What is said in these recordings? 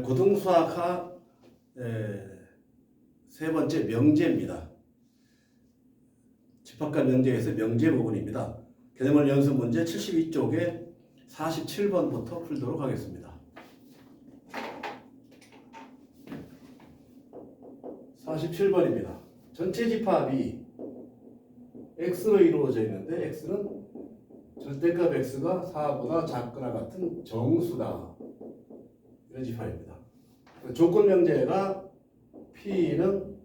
고등수학하 세 번째 명제입니다. 집합과 명제에서 명제 부분입니다. 개념을 연습 문제 72쪽에 47번부터 풀도록 하겠습니다. 47번입니다. 전체 집합이 x로 이루어져 있는데 x는 절대값 x가 4보다 작거나 같은 정수다. 이런 집합입니다. 조건 명제가 p는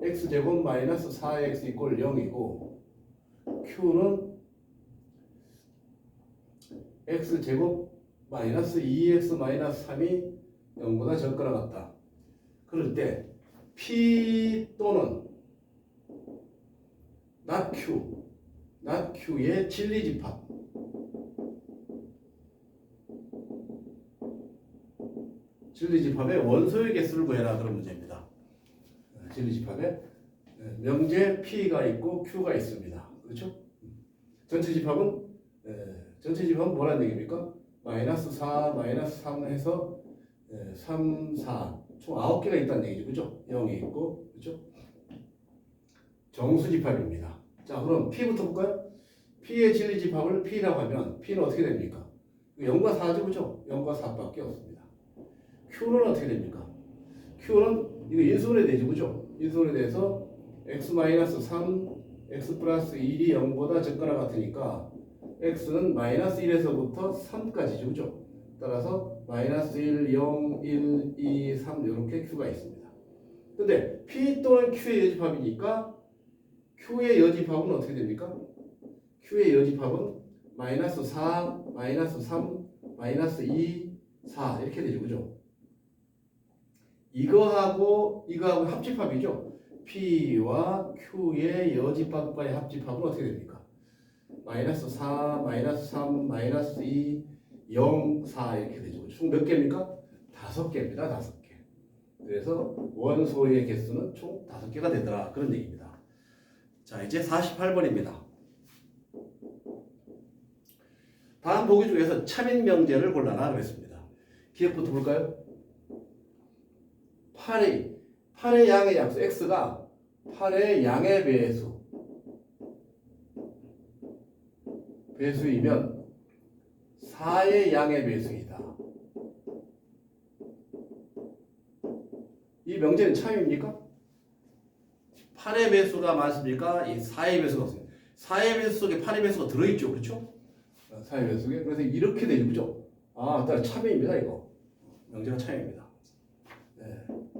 x제곱 마이너스 4x 이꼴 0이고 q는 x제곱 마이너스 2x 마이너스 3이 0보다 적거나 같다. 그럴 때 p 또는 not q의 진리집합 진리집합의 원소의 개수를 구해라 그런 문제입니다. 진리집합에 명제 P가 있고 Q가 있습니다. 그렇죠? 전체 집합은 뭐라는 얘기입니까? 마이너스 4, 마이너스 3 해서 3, 4 총 9개가 있다는 얘기죠. 그죠? 0이 있고 그렇죠? 정수집합입니다. 자, 그럼 P부터 볼까요? P의 진리집합을 P라고 하면 P는 어떻게 됩니까? 0과 4죠. 그죠? 0과 4밖에 없습니다. Q는 어떻게 됩니까? Q는 이거 인수분해 되죠. 그죠? 인수분해 돼서 x-3, x 플러스 1이 0보다 적거나 같으니까 x는 마이너스 1에서부터 3까지죠. 그죠? 따라서 마이너스 1, 0, 1, 2, 3 이렇게 Q가 있습니다. 근데 P 또는 Q의 여집합이니까 Q의 여집합은 어떻게 됩니까? Q의 여집합은 마이너스 4, 마이너스 3, 마이너스 2, 4 이렇게 되죠. 그죠? 이거하고 합집합이죠. P와 Q의 여집합과의 합집합은 어떻게 됩니까? 마이너스 4, 마이너스 3, 마이너스 2, 0, 4 이렇게 되죠. 총 몇 개입니까? 5개입니다. 5개. 그래서 원소의 개수는 총 5개가 되더라. 그런 얘기입니다. 자, 이제 48번입니다. 다음 보기 중에서 참인 명제를 골라라 그랬습니다. 기억부터 볼까요? 8의 양의 약수 x가 8의 양의 배수이면 4의 양의 배수이다. 이 명제는 참입니까? 8의 배수가 많습니까? 이 4의 배수가 없습니다. 4의 배수 속에 8의 배수가 들어있죠. 그렇죠? 4의 배수 속에. 그래서 이렇게 되죠. 그죠? 따라 참입니다. 이거. 명제가 참입니다. 네.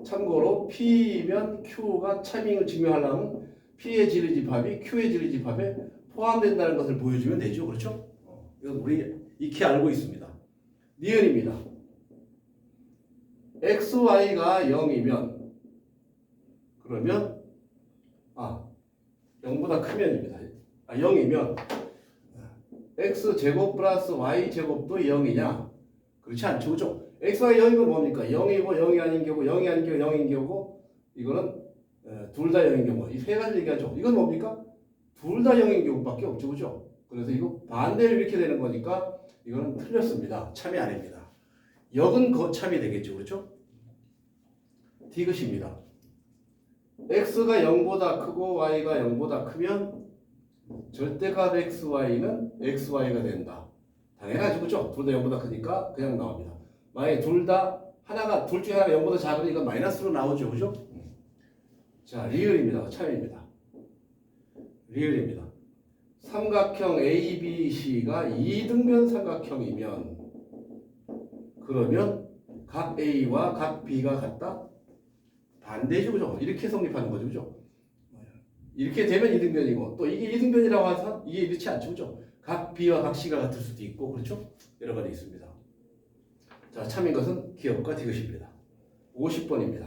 참고로 P면 Q가 참임을 증명하려면 P의 진리집합이 Q의 진리집합에 포함된다는 것을 보여주면 되죠. 그렇죠? 이건 우리 익히 알고 있습니다. 니은입니다. XY가 0이면 그러면 0보다 크면입니다. 0이면 X제곱 플러스 Y제곱도 0이냐? 그렇지 않죠. 그죠? xy 0이면 뭡니까? 0이고 0이 아닌 경우, 0이 아닌 경우, 0인 경우 이거는 둘 다 0인 경우 이 세 가지 얘기하죠. 이건 뭡니까? 둘 다 0인 경우밖에 없죠. 그죠? 그래서 이거 반대로 이렇게 되는 거니까 이거는 틀렸습니다. 참이 아닙니다. 역은 거참이 되겠죠. 그렇죠? 디귿입니다. x가 0보다 크고 y가 0보다 크면 절대값 xy는 xy가 된다. 당연하죠. 그죠? 둘 다 0보다 크니까 그냥 나옵니다. 만약에 둘 중에 하나가 0보다 작으면 이건 마이너스로 나오죠. 그죠? 자, 리을입니다. 참입니다. 리을입니다. 삼각형 ABC가 2등변 삼각형이면 그러면 각 A와 각 B가 같다? 반대죠. 그죠? 이렇게 성립하는 거죠. 그죠? 이렇게 되면 2등변이고 또 이게 2등변이라고 해서 이게 이렇지 않죠. 그죠? 각 B와 각 C가 같을 수도 있고 그렇죠? 여러 가지 있습니다. 자, 참인 것은 기억과 디귿입니다. 50번입니다.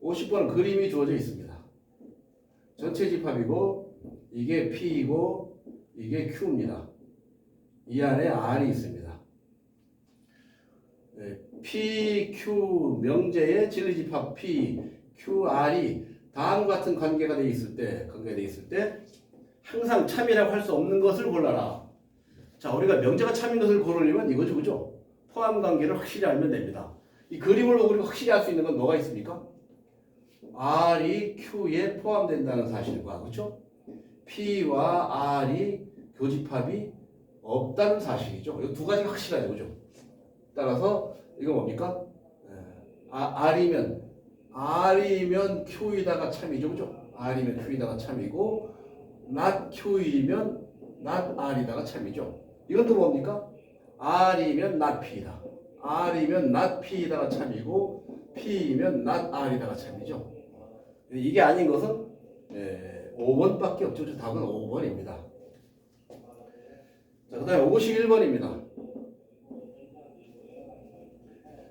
50번은 그림이 주어져 있습니다. 전체 집합이고 이게 P이고 이게 Q입니다. 이 안에 R이 있습니다. P, Q 명제의 진리집합 P, Q, R이 다음과 같은 관계가 돼 있을 때 항상 참이라고 할 수 없는 것을 골라라. 자, 우리가 명제가 참인 것을 고르려면 이거죠, 그죠? 포함 관계를 확실히 알면 됩니다. 이 그림을 보고 우리가 확실히 알 수 있는 건 뭐가 있습니까? R이 Q에 포함된다는 사실과, 그렇죠? P와 R이 교집합이 없다는 사실이죠. 이 두 가지가 확실하죠, 그죠? 따라서 이거 뭡니까? R이면 Q이다가 참이죠, 그죠? R이면 Q이다가 참이고, not Q이면 not R이다가 참이죠. 이건 또 뭡니까? R이면 not P이다. R이면 not P이다가 참이고, P이면 not R이다가 참이죠. 이게 아닌 것은 5번밖에 없죠. 답은 5번입니다. 자, 그 다음에 51번입니다.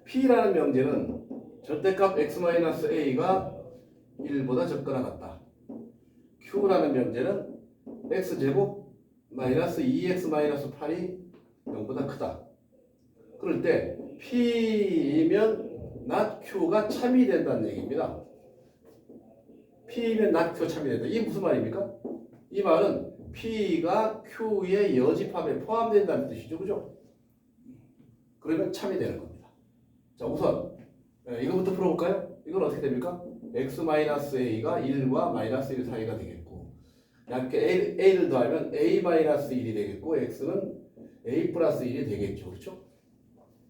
P라는 명제는 절대값 x-a가 1보다 적거나 같다. Q라는 명제는 x제곱 마이너스 2x-8이 0보다 크다. 그럴 때 P이면 not Q가 참이 된다는 얘기입니다. P이면 not Q가 참이 된다. 이게 무슨 말입니까? 이 말은 P가 Q의 여집합에 포함된다는 뜻이죠. 그죠? 그러면 참이 되는 겁니다. 자, 우선 이거부터 풀어볼까요? 이건 어떻게 됩니까? x-a가 1과 마이너스 1 사이가 되겠고, 얇게 a를 더하면 a-1이 되겠고, x는 a 플러스 1이 되겠죠. 그렇죠?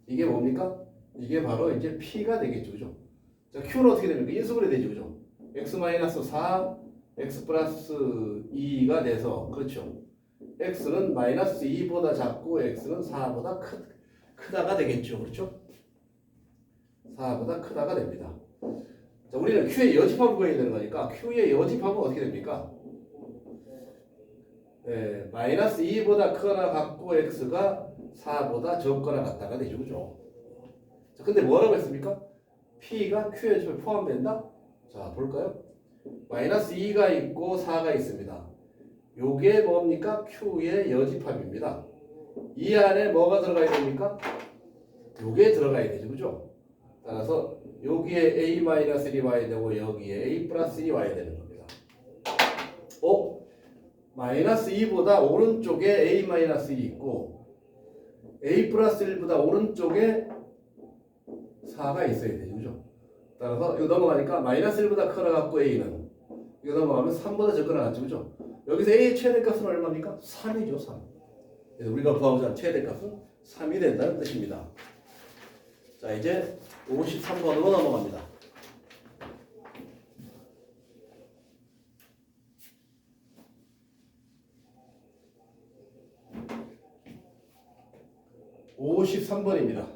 이게 뭡니까? 이게 바로 이제 P가 되겠죠. 그죠? 자, Q는 어떻게 됩니까? 인수분해 되죠. 그죠? x-4, x 플러스 2가 돼서, 그렇죠? x는 마이너스 2보다 작고, x는 4보다 크다가 되겠죠. 그렇죠? 4보다 크다가 됩니다. 자, 우리는 Q의 여집합을 구해야 되는 거니까 Q의 여집합은 어떻게 됩니까? 마이너스 2보다 크거나 같고 X가 4보다 적거나 같다가 되죠. 그죠? 자, 근데 뭐라고 했습니까? P가 Q의 여집합에 포함된다? 자, 볼까요? 마이너스 2가 있고 4가 있습니다. 요게 뭡니까? Q의 여집합입니다. 이 안에 뭐가 들어가야 됩니까? 요게 들어가야 되죠. 그죠? 따라서 여기에 a-1이 와야 되고 여기에 a 플러스 1이 와야 되는 겁니다. 마이너스 2보다 오른쪽에 a-1이 있고 a 플러스 1보다 오른쪽에 4가 있어야 되죠. 그죠? 따라서 이거 넘어가니까 마이너스 1보다 크거나 같고 a는 이거 넘어가면 3보다 적거나 같죠. 그죠? 여기서 a의 최대값은 얼마입니까? 3이죠. 3. 그래서 우리가 구하고자 하는 최대값은 3이 된다는 뜻입니다. 자, 이제 53번으로 넘어갑니다. (53번입니다)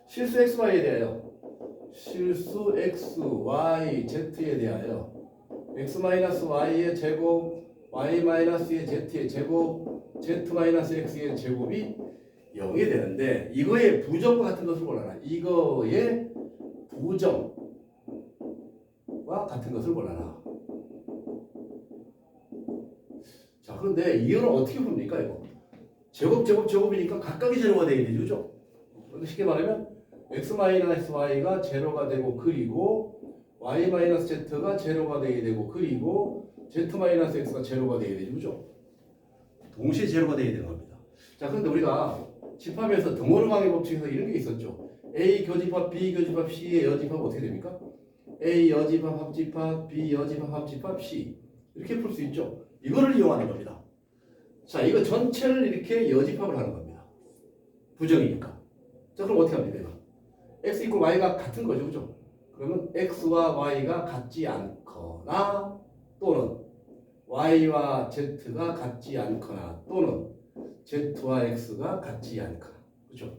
실수 xy에 대하여 x-yz에 제곱 y-의 z의 제곱 z-x의 제곱이 0이 되는데 이거의 부정과 같은 것을 몰라라. 이거의 부정과 같은 것을 몰라라. 자, 그런데 이거는 어떻게 봅니까? 이거 제곱이니까 각각이 제로가 되게 되죠. 그죠? 쉽게 말하면 x-y가 제로가 되고 그리고 y-z가 제로가 되게 되고 그리고 z-x가 제로가 되게 되죠. 그죠? 동시에 제로가 되게 되는 겁니다. 자, 그런데 우리가 집합에서 등호르 강의 법칙에서 이런 게 있었죠. A 교집합, B 교집합, C의 여집합 어떻게 됩니까? A 여집합, 합집합, B 여집합, 합집합, C 이렇게 풀 수 있죠. 이거를 이용하는 겁니다. 자, 이거 전체를 이렇게 여집합을 하는 겁니다. 부정이니까. 자, 그럼 어떻게 합니까? 이거? X 이퀄 Y가 같은 거죠. 그죠? 그러면 X와 Y가 같지 않거나 또는 Y와 Z가 같지 않거나 또는 Z와 X가 같지 않거나. 그렇죠?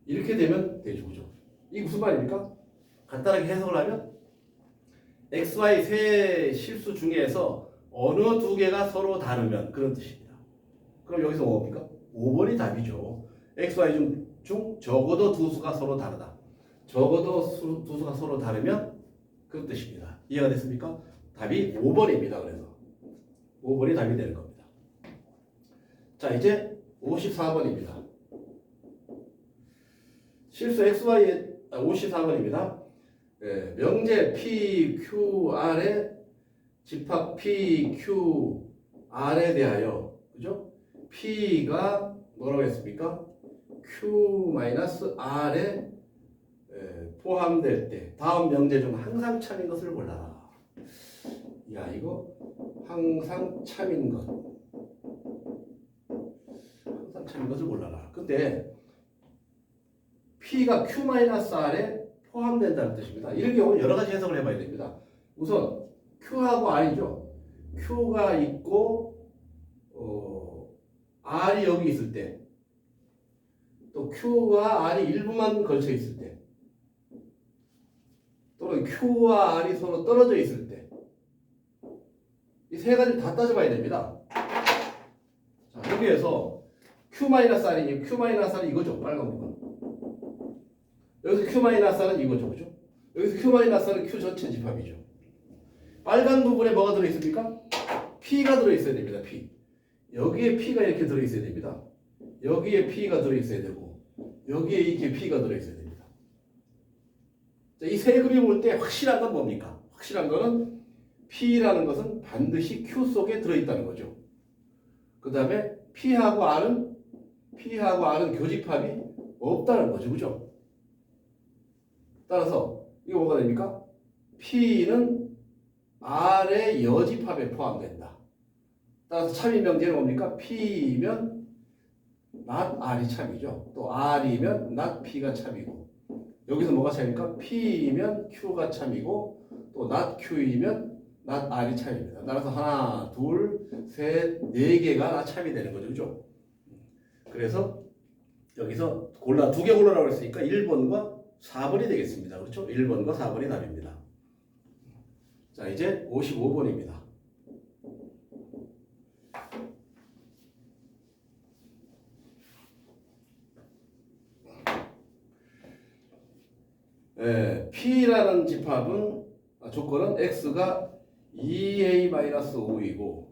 이렇게 되면 되죠. 그죠? 이게 무슨 말입니까? 간단하게 해석을 하면 X, Y 세 실수 중에서 어느 두 개가 서로 다르면 그런 뜻입니다. 그럼 여기서 뭡니까? 5번이 답이죠. X, Y 중 적어도 두 수가 서로 다르다. 적어도 두 수가 서로 다르면 그런 뜻입니다. 이해가 됐습니까? 답이 5번입니다. 그래서 5번이 답이 되는 겁니다. 자, 이제 54번입니다. 실수 XY의 54번입니다. 명제 PQR의 집합 PQR에 대하여, 그죠? P가 뭐라고 했습니까? Q-R에 포함될 때 다음 명제 중 항상 참인 것을 골라라. 야, 이거 항상 참인 것. 항상 참인 것을 골라라. 근데 P가 Q-R에 포함된다는 뜻입니다. 이런 경우는 여러 가지 해석을 해봐야 됩니다. 우선 Q하고 R이죠. Q가 있고 R이 여기 있을 때, 또 Q와 R이 일부만 걸쳐 있을 때, 또는 Q와 R이 서로 떨어져 있을 때, 이 세 가지를 다 따져봐야 됩니다. 자, 여기에서 Q-R이니 Q-R이 이거죠. 빨간 부분. 여기서 Q-R은 이거죠. 그죠? 여기서 Q-R은 Q 전체 집합이죠. 빨간 부분에 뭐가 들어있습니까? P가 들어있어야 됩니다. P. 여기에 P가 이렇게 들어있어야 됩니다. 여기에 P가 들어있어야 되고, 여기에 이렇게 P가 들어있어야 됩니다. 이 세 그림 볼 때 확실한 건 뭡니까? 확실한 거는 P라는 것은 반드시 Q 속에 들어있다는 거죠. 그 다음에 P하고 R은 교집합이 없다는 거죠. 그죠? 따라서 이거 뭐가 됩니까? P는 R의 여집합에 포함된다. 따라서 참인 명제는 뭡니까? P면 not R이 참이죠. 또 R이면 not P가 참이고, 여기서 뭐가 참입니까? P면 Q가 참이고, 또 not Q이면 not R이 참입니다. 따라서 하나, 둘, 셋, 네 개가 다 참이 되는 거죠. 그죠? 그래서 여기서 두 개 골라라고 했으니까 1번과 4번이 되겠습니다. 그렇죠? 1번과 4번이 답입니다. 자, 이제 55번입니다. P라는 집합은 조건은 X가 2A-5이고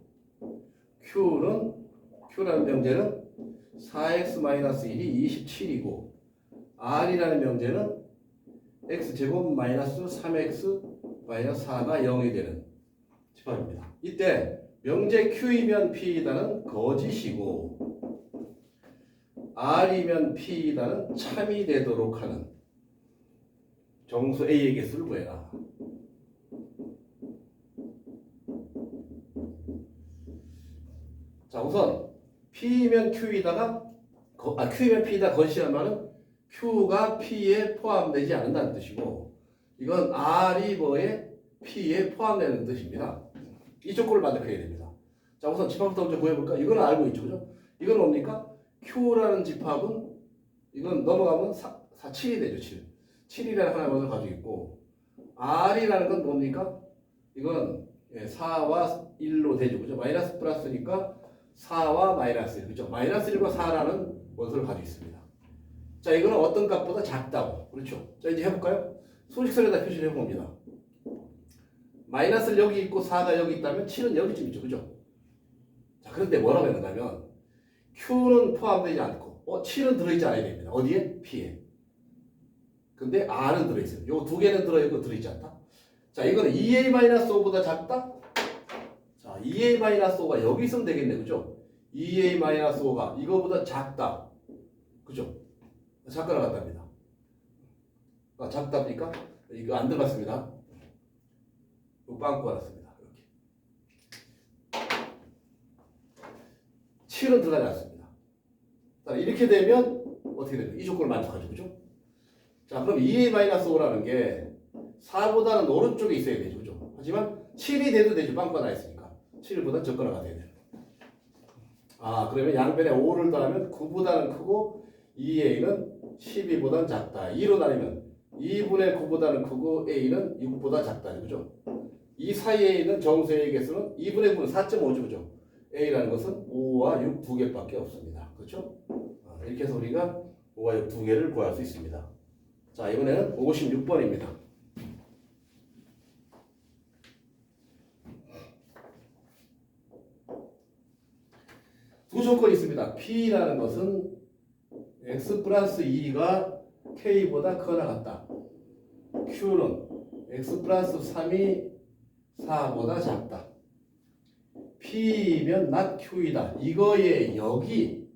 Q라는 명제는 4X-1이 27이고 R이라는 명제는 X제곱 마이너스 3X-4가 0이 되는 집합입니다. 이때 명제 Q이면 P이다는 거짓이고 R이면 P이다는 참이 되도록 하는 정수 A의 개수를 구해라. 자, 우선 P면 Q이다가 Q면 P이다 거짓이라는 말은 Q가 P에 포함되지 않는다는 뜻이고, 이건 R이 뭐에 P에 포함되는 뜻입니다. 이 조건을 만족해야 됩니다. 자, 우선 집합부터 먼저 구해볼까? 이거는 알고 있죠, 그죠? 이건 뭡니까? Q라는 집합은 이건 넘어가면 7이 되죠, 7. 7이라는 하나만을 가지고 있고, R이라는 건 뭡니까? 이건 4와 1로 되죠, 그죠? 마이너스 플러스니까 4와 마이너스 1, 그죠? 마이너스 1과 4라는 원소를 가지고 있습니다. 자, 이거는 어떤 값보다 작다고. 그렇죠? 자, 이제 해볼까요? 소식설에다 표시를 해봅니다. 마이너스를 여기 있고 4가 여기 있다면 7은 여기쯤 있죠. 그죠? 자, 그런데 뭐라고 했는가면 Q는 포함되지 않고 7은 들어있지 않아야 됩니다. 어디에? P에. 근데 R은 들어있어요. 요 두 개는 들어있고 들어있지 않다. 자, 이거는 2A-5보다 작다? 자, 2A-5가 여기 있으면 되겠네. 그죠? 2A-5가 이거보다 작다. 그죠? 작거나 같답니다. 작답니까? 이거 안 들어갔습니다. 이거 빵꾸 알았습니다. 이렇게. 7은 들어가지 않습니다. 이렇게 되면 어떻게 됩니까? 이 조건을 만족하죠. 그죠? 자, 그럼 2A-5라는 게 4보다는 오른쪽에 있어야 되죠. 그죠? 하지만 7이 돼도 되죠. 빵꾸가 나 있으니까. 7보다 적거나가 돼야 돼요. 그러면 양변에 5를 더하면 9보다는 크고 2A는 12보다는 작다. 2로 나누면 2분의 9보다는 크고 A는 6보다 작다. 그죠? 이 사이에 있는 정수 A의 개수는 2분의 9는 4.5죠. 그죠? A라는 것은 5와 6 두 개밖에 없습니다. 그렇죠? 이렇게 해서 우리가 5와 6 두 개를 구할 수 있습니다. 자, 이번에는 56번입니다. 두 조건이 있습니다. P라는 것은 X 플러스 2가 K보다 크거나 같다. Q는 X 플러스 3이 4보다 작다. P면 not Q이다. 이거에 여기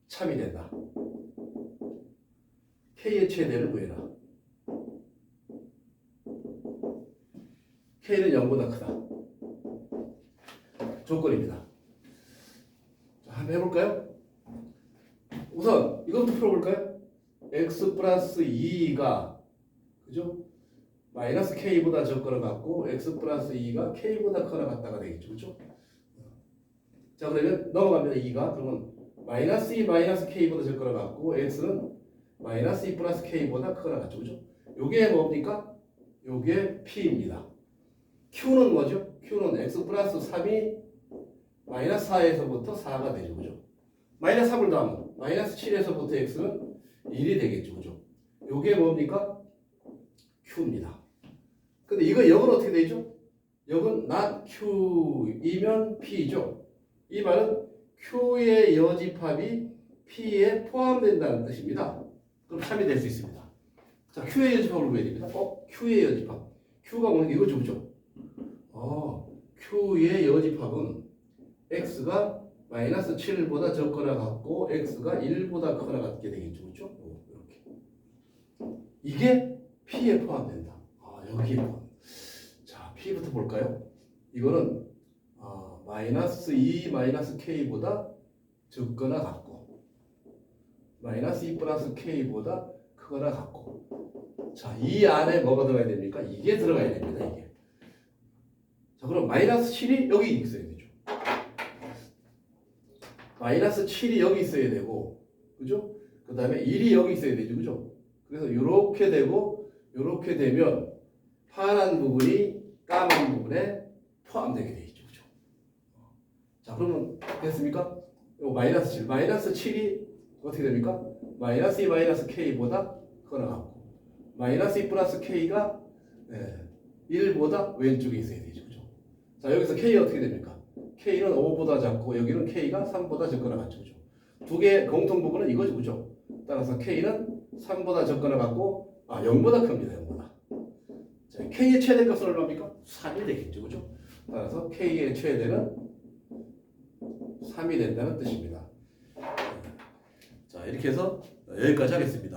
참이 된다. K의 최대를 구해라. K는 0보다 크다. 조건입니다. 자, 한번 해볼까요? 우선 이것부터 풀어볼까요? x 플러스 2가 그죠? 마이너스 k보다 적거나 같고 x 플러스 2가 k보다 커나 같다가 되겠죠. 그죠? 자, 그러면 넘어갑니다. 2가 그러면 마이너스 2 마이너스 k보다 적거나 같고 x는 마이너스 2 플러스 k보다 크거나 같죠. 그죠? 요게 뭡니까? 요게 p입니다. q는 뭐죠? q는 x 플러스 3이 마이너스 4에서부터 4가 되죠. 그죠? 마이너스 3을 더하면 마이너스 7에서부터 x는 1이 되겠죠. 그죠? 요게 뭡니까? q입니다. 근데 이거 역은 어떻게 되죠? 역은 not q이면 p죠. 이 말은 q의 여집합이 p에 포함된다는 뜻입니다. 그럼 참이 될 수 있습니다. 자, q의 여집합을 구해야 됩니다. q의 여집합. q가 뭐는 이거죠. 그죠? q의 여집합은 x가 마이너스 7보다 적거나 같고 x가 1보다 크거나 같게 되겠죠. 그렇죠? 이렇게. 이게 p에 포함된다. 여기에 포함. 자, p부터 볼까요? 이거는 마이너스 2 마이너스 k보다 적거나 같고 마이너스 2 플러스 k보다 크거나 같고. 자, 이 안에 뭐가 들어가야 됩니까? 이게 들어가야 됩니다. 이게. 자, 그럼 마이너스 7이 여기 있어야 되죠. 마이너스 7이 여기 있어야 되고, 그죠? 그 다음에 1이 여기 있어야 되죠. 그죠? 그래서 이렇게 되고, 이렇게 되면 파란 부분이 까만 부분에 포함되게 되어 있죠. 그죠? 자, 그러면 됐습니까? 요 마이너스 7. 마이너스 7이 어떻게 됩니까? 마이너스 2 마이너스 k보다 크거나 같고, 마이너스 2 플러스 k가 1보다 왼쪽에 있어야 되죠. 그죠? 자, 여기서 k 어떻게 됩니까? K는 5보다 작고 여기는 K가 3보다 적거나 같죠. 그죠? 두 개의 공통 부분은 이거죠. 그죠? 따라서 K는 3보다 적거나 같고 0보다 큽니다. 0보다. 자, K의 최대값은 얼마입니까? 3이 되겠죠. 그죠? 따라서 K의 최대는 3이 된다는 뜻입니다. 자, 이렇게 해서 여기까지 하겠습니다.